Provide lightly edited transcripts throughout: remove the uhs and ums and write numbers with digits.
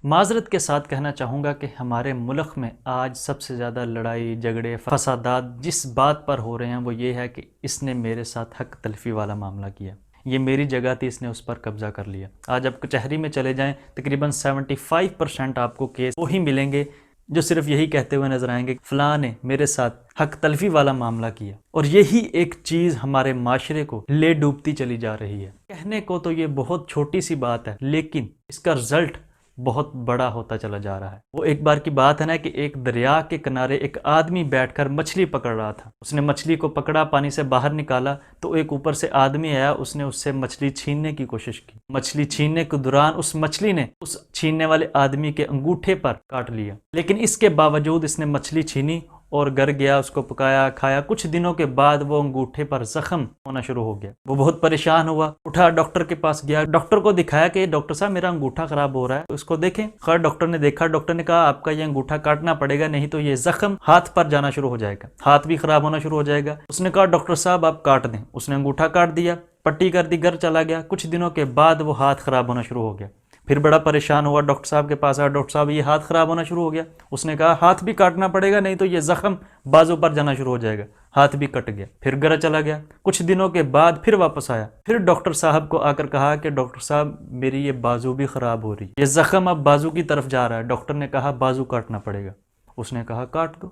معذرت کے ساتھ کہنا چاہوں گا کہ ہمارے ملک میں آج سب سے زیادہ لڑائی جھگڑے فسادات جس بات پر ہو رہے ہیں وہ یہ ہے کہ اس نے میرے ساتھ حق تلفی والا معاملہ کیا، یہ میری جگہ تھی، اس نے اس پر قبضہ کر لیا۔ آج آپ کچہری میں چلے جائیں تقریباً 75% آپ کو کیس وہی ملیں گے جو صرف یہی کہتے ہوئے نظر آئیں گے فلاں نے میرے ساتھ حق تلفی والا معاملہ کیا، اور یہی ایک چیز ہمارے معاشرے کو لے ڈوبتی چلی جا رہی ہے۔ کہنے کو تو یہ بہت چھوٹی سی بات ہے لیکن اس کا رزلٹ بہت بڑا ہوتا چلا جا رہا ہے۔ وہ ایک بار کی بات ہے نا کہ ایک دریا کے کنارے ایک آدمی بیٹھ کر مچھلی پکڑ رہا تھا۔ اس نے مچھلی کو پکڑا، پانی سے باہر نکالا تو ایک اوپر سے آدمی آیا، اس نے اس سے مچھلی چھیننے کی کوشش کی۔ مچھلی چھیننے کے دوران اس مچھلی نے اس چھیننے والے آدمی کے انگوٹھے پر کاٹ لیا، لیکن اس کے باوجود اس نے مچھلی چھینی اور گھر گیا، اس کو پکایا کھایا۔ کچھ دنوں کے بعد وہ انگوٹھے پر زخم ہونا شروع ہو گیا۔ وہ بہت پریشان ہوا، اٹھا ڈاکٹر کے پاس گیا، ڈاکٹر کو دکھایا کہ ڈاکٹر صاحب میرا انگوٹھا خراب ہو رہا ہے، اس کو دیکھیں۔ خیر ڈاکٹر نے دیکھا، ڈاکٹر نے کہا آپ کا یہ انگوٹھا کاٹنا پڑے گا، نہیں تو یہ زخم ہاتھ پر جانا شروع ہو جائے گا، ہاتھ بھی خراب ہونا شروع ہو جائے گا۔ اس نے کہا ڈاکٹر صاحب آپ کاٹ دیں۔ اس نے انگوٹھا کاٹ دیا، پٹی کر دی، گھر چلا گیا۔ کچھ دنوں کے بعد وہ ہاتھ خراب ہونا شروع ہو گیا۔ پھر بڑا پریشان ہوا، ڈاکٹر صاحب کے پاس آیا، ڈاکٹر صاحب یہ ہاتھ خراب ہونا شروع ہو گیا۔ اس نے کہا ہاتھ بھی کاٹنا پڑے گا، نہیں تو یہ زخم بازو پر جانا شروع ہو جائے گا۔ ہاتھ بھی کٹ گیا، پھر گھر چلا گیا۔ کچھ دنوں کے بعد پھر واپس آیا، پھر ڈاکٹر صاحب کو آ کر کہا کہ ڈاکٹر صاحب میری یہ بازو بھی خراب ہو رہی ہے، یہ زخم اب بازو کی طرف جا رہا ہے۔ ڈاکٹر نے کہا بازو کاٹنا پڑے گا۔ اس نے کہا کاٹ دو۔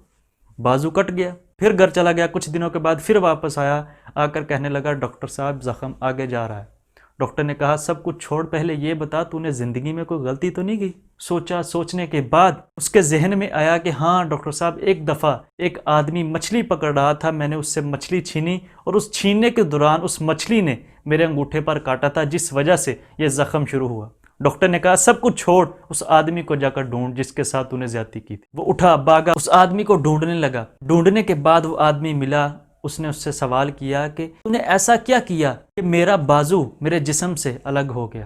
بازو کٹ گیا، پھر گھر چلا گیا۔ کچھ دنوں کے بعد پھر واپس آیا، آ کر کہنے لگا ڈاکٹر صاحب زخم آگے جا رہا ہے۔ ڈاکٹر نے کہا سب کچھ چھوڑ، پہلے یہ بتا تو نے زندگی میں کوئی غلطی تو نہیں کی؟ سوچا، سوچنے کے بعد اس کے ذہن میں آیا کہ ہاں ڈاکٹر صاحب ایک دفعہ ایک آدمی مچھلی پکڑ رہا تھا، میں نے اس سے مچھلی چھینی اور اس چھیننے کے دوران اس مچھلی نے میرے انگوٹھے پر کاٹا تھا جس وجہ سے یہ زخم شروع ہوا۔ ڈاکٹر نے کہا سب کچھ چھوڑ، اس آدمی کو جا کر ڈھونڈ جس کے ساتھ تو نے زیادتی کی تھی۔ وہ اٹھا، بھاگا، اس آدمی کو ڈھونڈنے لگا۔ ڈھونڈنے کے بعد وہ آدمی ملا۔ اس نے اس سے سوال کیا کہ تو نے ایسا کیا کیا کہ میرا بازو میرے جسم سے الگ ہو گیا،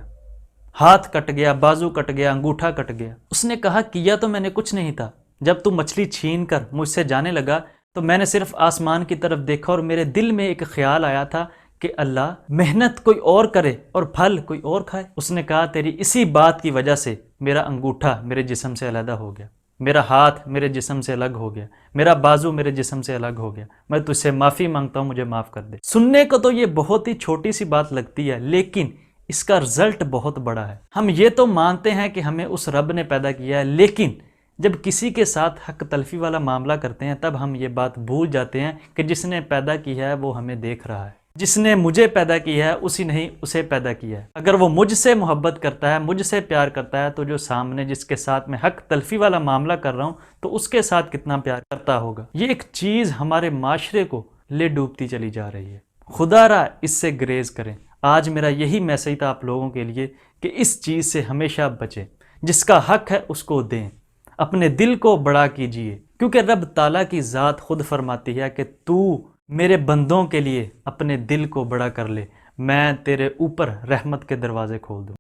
ہاتھ کٹ گیا، بازو کٹ گیا، انگوٹھا کٹ گیا؟ اس نے کہا کیا تو میں نے کچھ نہیں تھا، جب تو مچھلی چھین کر مجھ سے جانے لگا تو میں نے صرف آسمان کی طرف دیکھا اور میرے دل میں ایک خیال آیا تھا کہ اللہ محنت کوئی اور کرے اور پھل کوئی اور کھائے۔ اس نے کہا تیری اسی بات کی وجہ سے میرا انگوٹھا میرے جسم سے علیحدہ ہو گیا، میرا ہاتھ میرے جسم سے الگ ہو گیا، میرا بازو میرے جسم سے الگ ہو گیا، میں تجھ سے معافی مانگتا ہوں، مجھے معاف کر دے۔ سننے کو تو یہ بہت ہی چھوٹی سی بات لگتی ہے لیکن اس کا رزلٹ بہت بڑا ہے۔ ہم یہ تو مانتے ہیں کہ ہمیں اس رب نے پیدا کیا ہے، لیکن جب کسی کے ساتھ حق تلفی والا معاملہ کرتے ہیں تب ہم یہ بات بھول جاتے ہیں کہ جس نے پیدا کیا ہے وہ ہمیں دیکھ رہا ہے، جس نے مجھے پیدا کیا ہے اسی نے ہی اسے پیدا کیا ہے۔ اگر وہ مجھ سے محبت کرتا ہے، مجھ سے پیار کرتا ہے تو جو سامنے جس کے ساتھ میں حق تلفی والا معاملہ کر رہا ہوں تو اس کے ساتھ کتنا پیار کرتا ہوگا۔ یہ ایک چیز ہمارے معاشرے کو لے ڈوبتی چلی جا رہی ہے، خدا را اس سے گریز کریں۔ آج میرا یہی میسیج تھا آپ لوگوں کے لیے کہ اس چیز سے ہمیشہ بچیں، جس کا حق ہے اس کو دیں، اپنے دل کو بڑا کیجئے، کیونکہ رب تعالیٰ کی ذات خود فرماتی ہے کہ تو میرے بندوں کے لیے اپنے دل کو بڑا کر لے، میں تیرے اوپر رحمت کے دروازے کھول دوں۔